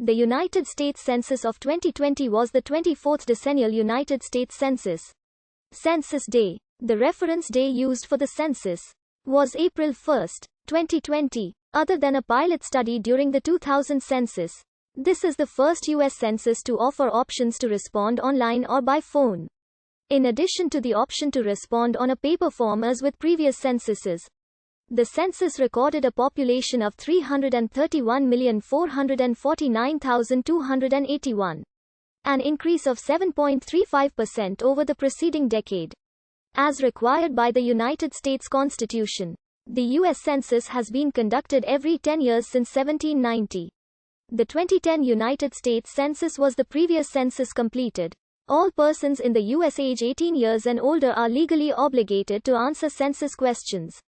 The United States Census of 2020 was the 24th decennial United States Census. Census Day. The reference day used for the census was April 1, 2020. Other than a pilot study during the 2000 census, this is the first U.S. census to offer options to respond online or by phone. In addition to the option to respond on a paper form as with previous censuses, the census recorded a population of 331,449,281, an increase of 7.35% over the preceding decade. As required by the United States Constitution, the U.S. Census has been conducted every 10 years since 1790. The 2010 United States Census was the previous census completed. All persons in the U.S. age 18 years and older are legally obligated to answer census questions,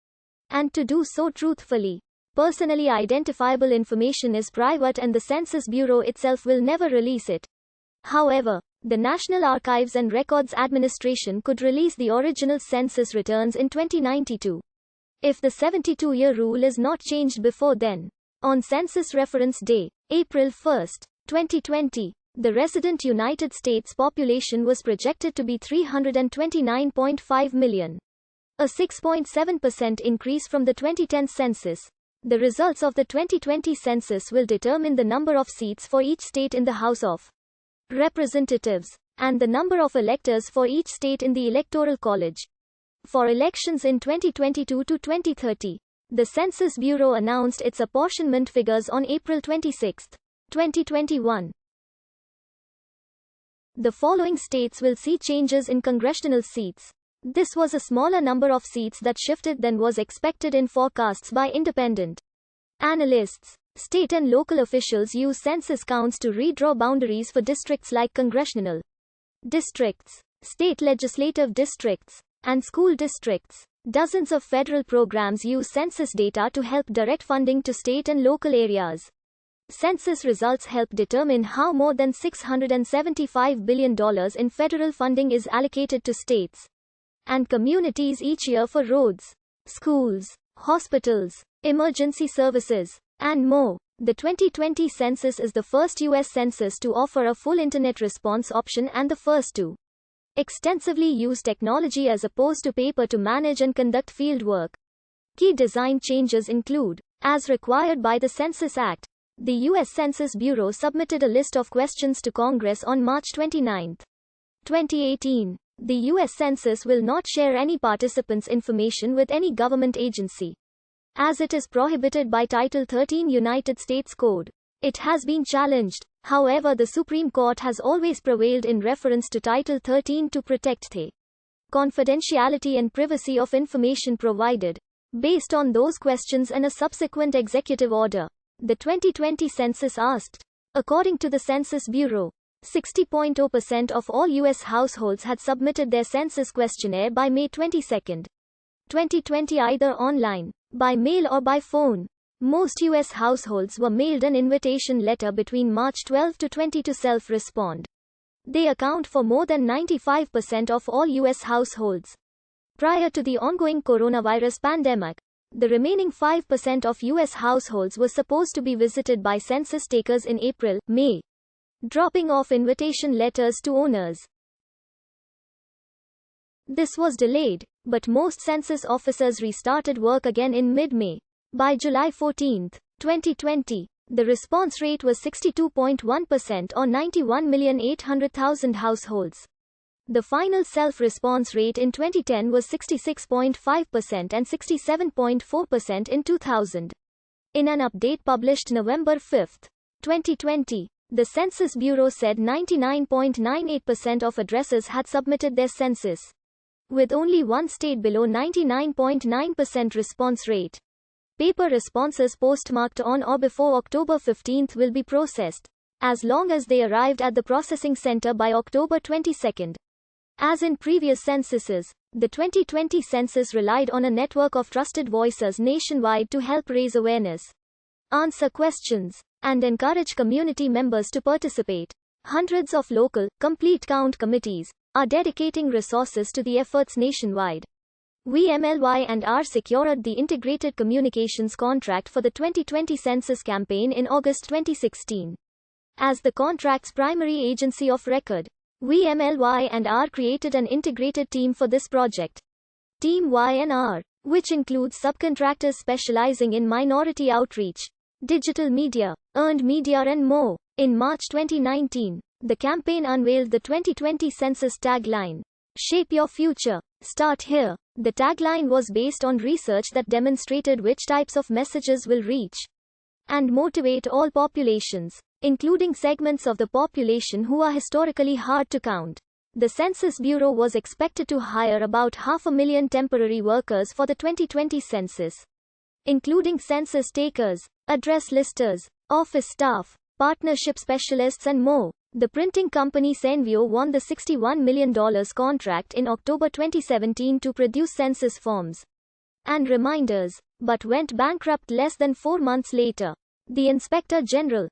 and to do so truthfully. Personally identifiable information is private and the Census Bureau itself will never release it. However, the National Archives and Records Administration could release the original census returns in 2092. If the 72-year rule is not changed before then. On Census Reference Day, April 1, 2020, the resident United States population was projected to be 329.5 million. A 6.7% increase from the 2010 census. The results of the 2020 census will determine the number of seats for each state in the House of Representatives, and the number of electors for each state in the Electoral College. For elections in 2022 to 2030, the Census Bureau announced its apportionment figures on April 26, 2021. The following states will see changes in congressional seats. This was a smaller number of seats that shifted than was expected in forecasts by independent analysts. State and local officials use census counts to redraw boundaries for districts like congressional districts, state legislative districts, and school districts. Dozens of federal programs use census data to help direct funding to state and local areas. Census results help determine how more than $675 billion in federal funding is allocated to states and communities each year for roads, schools, hospitals, emergency services, and more. The 2020 census is the first U.S. census to offer a full internet response option and the first to extensively use technology as opposed to paper to manage and conduct field work. Key design changes include, as required by the Census Act, the U.S. Census Bureau submitted a list of questions to Congress on March 29, 2018. The U.S. Census will not share any participants' information with any government agency, as it is prohibited by Title 13 United States Code. It has been challenged. However, the Supreme Court has always prevailed in reference to Title 13 to protect the confidentiality and privacy of information provided. Based on those questions and a subsequent executive order, the 2020 census asked. According to the Census Bureau, 60.0% of all U.S. households had submitted their census questionnaire by May 22, 2020 either online, by mail or by phone. Most U.S. households were mailed an invitation letter between March 12 to 20 to self-respond. They account for more than 95% of all U.S. households. Prior to the ongoing coronavirus pandemic, the remaining 5% of U.S. households were supposed to be visited by census takers in April, May, dropping off invitation letters to owners. This was delayed, but most census officers restarted work again in mid-May. By July 14, 2020, the response rate was 62.1% on 91,800,000 households. The final self-response rate in 2010 was 66.5% and 67.4% in 2000. In an update published November 5, 2020, the Census Bureau said 99.98% of addresses had submitted their census, with only one state below 99.9% response rate. Paper responses postmarked on or before October 15 will be processed, as long as they arrived at the processing center by October 22. As in previous censuses, the 2020 census relied on a network of trusted voices nationwide to help raise awareness, answer questions, and encourage community members to participate. Hundreds of local, complete count committees are dedicating resources to the efforts nationwide. WMLY and R secured the Integrated Communications contract for the 2020 census campaign in August 2016. as the contract's primary agency of record. We created an integrated team for this project. Team Y&R, which includes subcontractors specializing in minority outreach, digital media, earned media and more. In March 2019, the campaign unveiled the 2020 census tagline, "Shape Your Future, Start Here." The tagline was based on research that demonstrated which types of messages will reach and motivate all populations, including segments of the population who are historically hard to count. The Census Bureau was expected to hire about 500,000 temporary workers for the 2020 census, including census takers, address listers, office staff, partnership specialists and more. The printing company Cenvio won the $61 million contract in October 2017 to produce census forms and reminders, but went bankrupt less than 4 months later. The Inspector General,